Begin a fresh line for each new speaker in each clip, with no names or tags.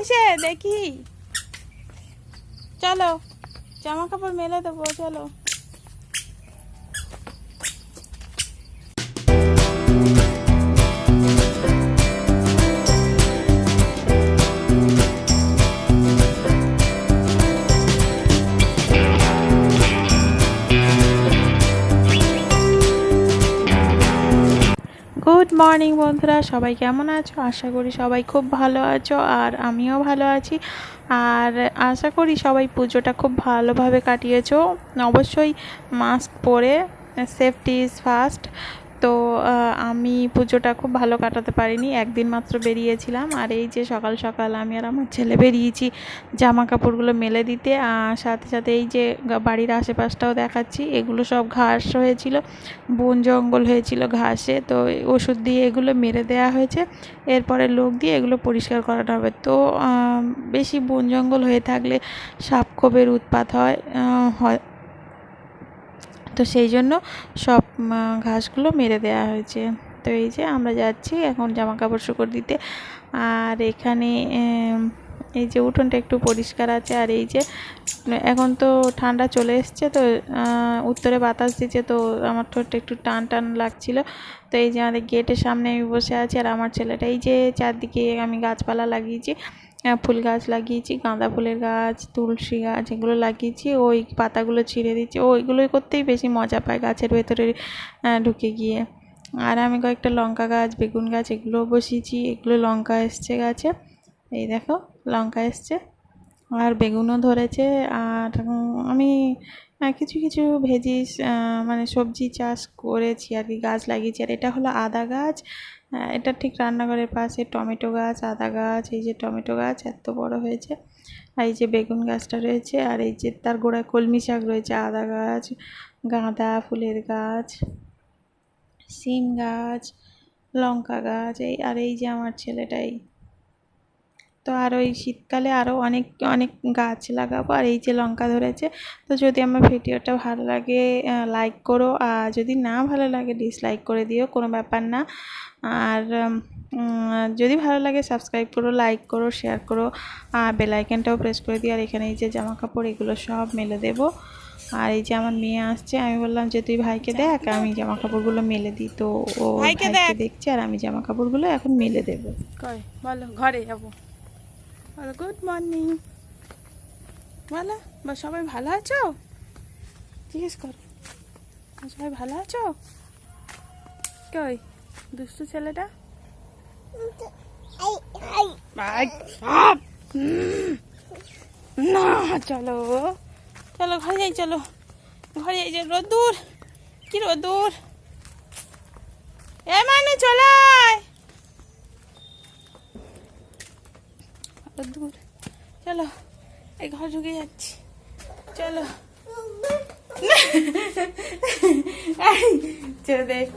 কিসে দেখি, চলো জামা কাপড় মেলে দেবো, চলো। গুড মর্নিং বন্ধুরা, সবাই কেমন আছো? আশা করি সবাই খুব ভালো আছো, আর আমিও ভালো আছি। আর আশা করি সবাই পুজোটা খুব ভালোভাবে কাটিয়েছো। অবশ্যই মাস্ক পরে, সেফটি ইজ ফার্স্ট। তো আমি পুজোটা খুব ভালো কাটাতে পারিনি, একদিন মাত্র বেরিয়েছিলাম। আর এই যে সকাল সকাল আমি আর আমার ছেলে বেরিয়েছি জামা কাপড়গুলো মেলে দিতে। আর সাথে সাথে এই যে বাড়ির আশেপাশটাও দেখাচ্ছি, এগুলো সব ঘাস হয়েছিল, বন জঙ্গল হয়েছিল ঘাসে, তো ওষুধ দিয়ে এগুলো মেরে দেওয়া হয়েছে। এরপরে লোক দিয়ে এগুলো পরিষ্কার করানো হবে। তো বেশি বন জঙ্গল হয়ে থাকলে সাপ খোপের উৎপাত হয়। তো সেই জন্য সব ঘাসগুলো মেরে দেওয়া হয়েছে। তো এই যে আমরা যাচ্ছি এখন জামা কাপড় শুকোতে দিতে। আর এখানে এই যে উঠোনটা একটু পরিষ্কার আছে। আর এই যে এখন তো ঠান্ডা চলে এসছে, তো উত্তরে বাতাস দিচ্ছে, তো আমার ঠোঁটটা একটু টান টান লাগছিল। তো এই যে আমাদের গেটের সামনে আমি বসে আছি, আর আমার ছেলেটা এই যে চারদিকে আমি গাছপালা লাগিয়েছি, ফুল গাছ লাগিয়েছি, গাঁদা ফুলের গাছ, তুলসী গাছ, এগুলো লাগিয়েছি। ওই পাতাগুলো ছিঁড়ে দিচ্ছি, ওইগুলোই করতেই বেশি মজা পায় গাছের ভেতরে ঢুকে গিয়ে। আর আমি কয়েকটা লঙ্কা গাছ, বেগুন গাছ এগুলোও বসিয়েছি, এগুলো লঙ্কা এসছে গাছে, এই দেখো লঙ্কা এসছে, আর বেগুনও ধরেছে। আর আমি কিছু কিছু ভেজিস মানে সবজি চাষ করেছি আর কি, গাছ লাগিয়েছি। আর এটা হলো আদা গাছ, এটা ঠিক রান্নাঘরের পাশে টমেটো গাছ, আদা গাছ, এই যে টমেটো গাছ এত বড় হয়েছে, আর এই যে বেগুন গাছটা রয়েছে, আর এই যে তার গোড়ায় কলমি শাক রয়েছে, আদা গাছ, গাঁদা ফুলের গাছ, সিম গাছ, লঙ্কা গাছ, আর এই যে আমার ছেলেটাই। তো আর ওই শীতকালে আরও অনেক অনেক গাছ লাগাবো। আর এই যে লঙ্কা ধরেছে। তো যদি আমার ভিডিওটা ভালো লাগে লাইক করো, আর যদি না ভালো লাগে ডিসলাইক করে দিও, কোনো ব্যাপার না। আর যদি ভালো লাগে সাবস্ক্রাইব করো, লাইক করো, শেয়ার করো, আর বেল আইকনটাও প্রেস করে দিও। আর এখানে এই যে জামা কাপড় এগুলো সব মেলে দেবো। আর এই যে আমার মেয়ে আসছে, আমি বললাম যে তুই ভাইকে দেখ, আমি জামা কাপড়গুলো মেলে দিই। তো ও ভাইকে দেখছে, আর আমি জামা কাপড়গুলো এখন মেলে দেবো। কয় বলো, ঘরে যাবো। গুড মর্নিং বলো, বা সবাই ভালো আছো? জিজ্ঞেস করো, সবাই ভালো আছো? কই দুষ্টু ছেলেটা? না, চলো চলো ঘরে যাই, চলো ঘরে যাই। যে রোদ্দুর, কি রোদ্দুর! এ মানে চলে রোদ্দুর, চলো এই ঘর ঢুকে যাচ্ছি, চলো চলো দেখ।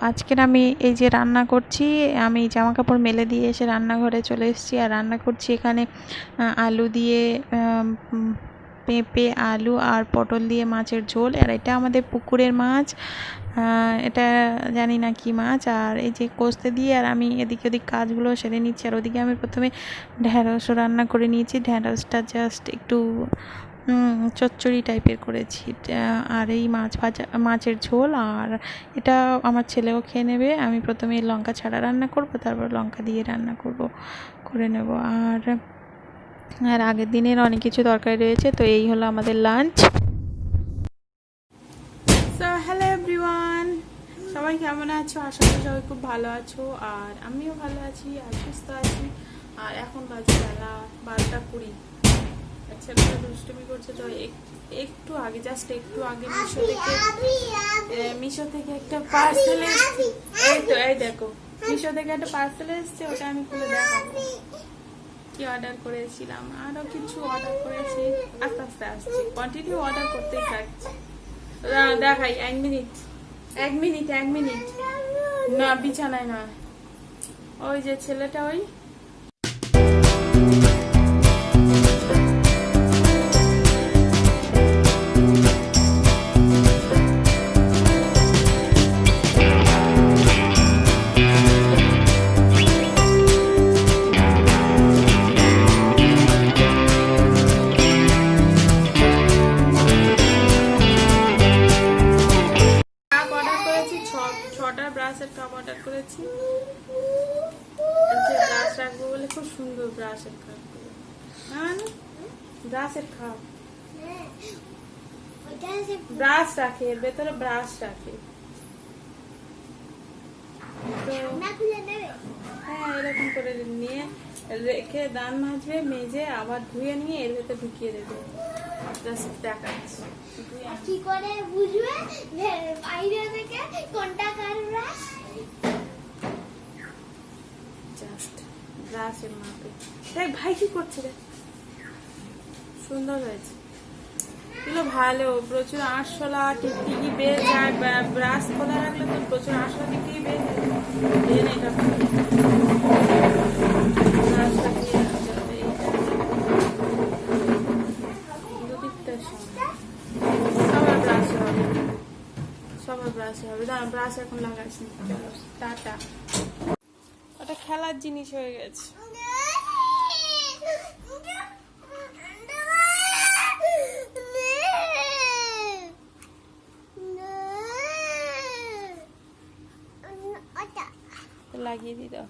আজকের আমি এই যে রান্না করছি, আমি জামা কাপড় মেলে দিয়ে এসে রান্নাঘরে চলে এসেছি আর রান্না করছি এখানে আলু দিয়ে পেঁপে, আলু আর পটল দিয়ে মাছের ঝোল। আর এটা আমাদের পুকুরের মাছ, এটা জানি না কি মাছ। আর এই যে কষতে দিয়ে আর আমি এদিকে ওদিক কাজগুলো সেরে নিচ্ছি। আর ওদিকে আমি প্রথমে ঢ্যাঁড়সও রান্না করে নিয়েছি। ঢ্যাঁড়সটা জাস্ট একটু চচ্চড়ি টাইপের করেছি। আর এই মাছ ভাজা, মাছের ঝোল, আর এটা আমার ছেলেও খেয়ে নেবে। আমি প্রথমে লঙ্কা ছাড়া রান্না করব, তারপর লঙ্কা দিয়ে রান্না করে নেব। আর আগের দিনের অনেক কিছু তরকারি রয়েছে। তো এই হলো আমাদের লাঞ্চ। সো হ্যালো এভরিওয়ান, সবাই কেমন আছো? আশা করি সবাই খুব ভালো আছো। আর আমিও ভালো আছি আর সুস্থ আছি। আর এখন বাজে বেলা 12:20। ছেলেটা দুষ্টুমি করছে। তো একটু আগে, জাস্ট একটু আগে মিশো থেকে একটা পার্সেল এসেছে। এই দেখো, মিশো থেকে একটা পার্সেল এসেছে, ওটা আমি খুলে দেখাবো কি অর্ডার করেছিলাম। আরো কিছু অর্ডার করেছি, আস্তে আস্তে আসছি, কন্টিনিউ অর্ডার করতেই থাকছি। দেখাই, এক মিনিট না, বিছানায় না, ওই যে ছেলেটা, ওই ব্রাশের কাপ অর্ডার করেছি। ব্রাশ রাখবো বলে, খুব সুন্দর ব্রাশের কাপ, ব্রাশের কাপ, ব্রাশ রাখে, এর ভেতরে ব্রাশ রাখে। হ্যাঁ, এরকম করে নিয়ে রেখে দান মাজবে, মেজে আবার ধুয়ে নিয়ে এর ভেতরে ঢুকিয়ে দেবে। দেখাচ্ছি
কি করে বুঝবে বাইরে থেকে কোনটা কার ব্রাশ।
জাস্ট ব্রাশের মাপে। দেখ ভাই কি করছে, রে সুন্দর হয়েছে, এগুলো ভালো। প্রচুর আরশোলা টিকটিকি বের যায়, ব্রাশ খোলা রাখলে তো প্রচুর আরশোলা টিকটিকি বের যায়। এটা ব্রাশটা দিয়ে সবার ব্রাশে হবে। দাঁড়া, ব্রাশ এখন লাগাইছি। চলো টাটা। ওটা খেলার জিনিস হয়ে গেছে। লাগিয়ে দিই দাও।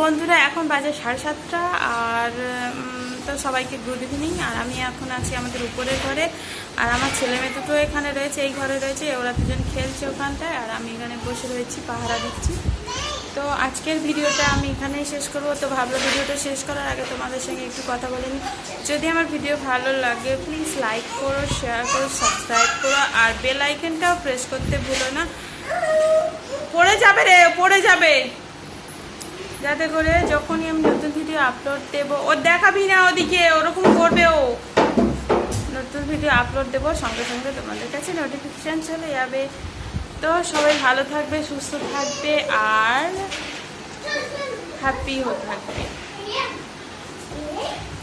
বন্ধুরা, এখন বাজে 7:30। আর তো সবাইকে গুড ইভিনিং। আর আমি এখন আছি আমাদের উপরের ঘরে। আর আমার ছেলে মেয়ে দুটো এখানে রয়েছে, এই ঘরে রয়েছে। ওরা দুজন খেলছে ওখানটায়, আর আমি এখানে বসে রয়েছি, পাহারা দিচ্ছি। তো আজকের ভিডিওটা আমি এখানেই শেষ করবো। তো ভাবলাম ভিডিওটা শেষ করার আগে তোমাদের সঙ্গে একটু কথা বলে নিই। যদি আমার ভিডিও ভালো লাগে প্লিজ লাইক করো, শেয়ার করো, সাবস্ক্রাইব করো, আর বেল আইকনটাও প্রেস করতে ভুলো না। পড়ে যাবে রে, পড়ে যাবে, যাতে করে যখনই আমি নতুন ভিডিও আপলোড দেবো, ও দেখাবি না ওদিকে, ওরকম করবে ও। নতুন ভিডিও আপলোড দেবো সঙ্গে সঙ্গে তোমাদের কাছে নোটিফিকেশান চলে যাবে। তো সবাই ভালো থাকবে, সুস্থ থাকবে, আর হ্যাপিও থাকবে।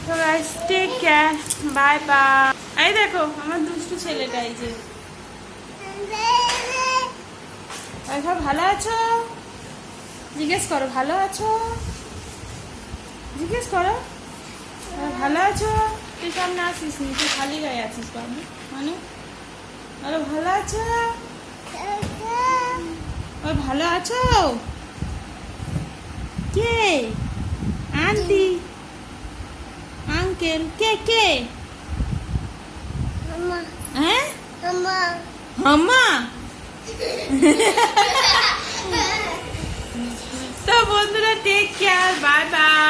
তো guys, take care, bye bye. এই দেখো আমার দুষ্টু ছেলেটা, এই যে। সব ভালো আছো? জিজ্ঞেস করো, ভালো আছো? জিজ্ঞেস করো, ভালো আছো? তুই সামনে আসিস নি, তুই খালি গায়ে আছিস বাবু। মানে ভালো আছো? ভালো আছো? কে? আন্টি, আঙ্কেল, কে কে?
মামা
হ্যাঁ,
মামা
মাম্মা। তো বন্ধুরা টেক কেয়ার, বাই বাই।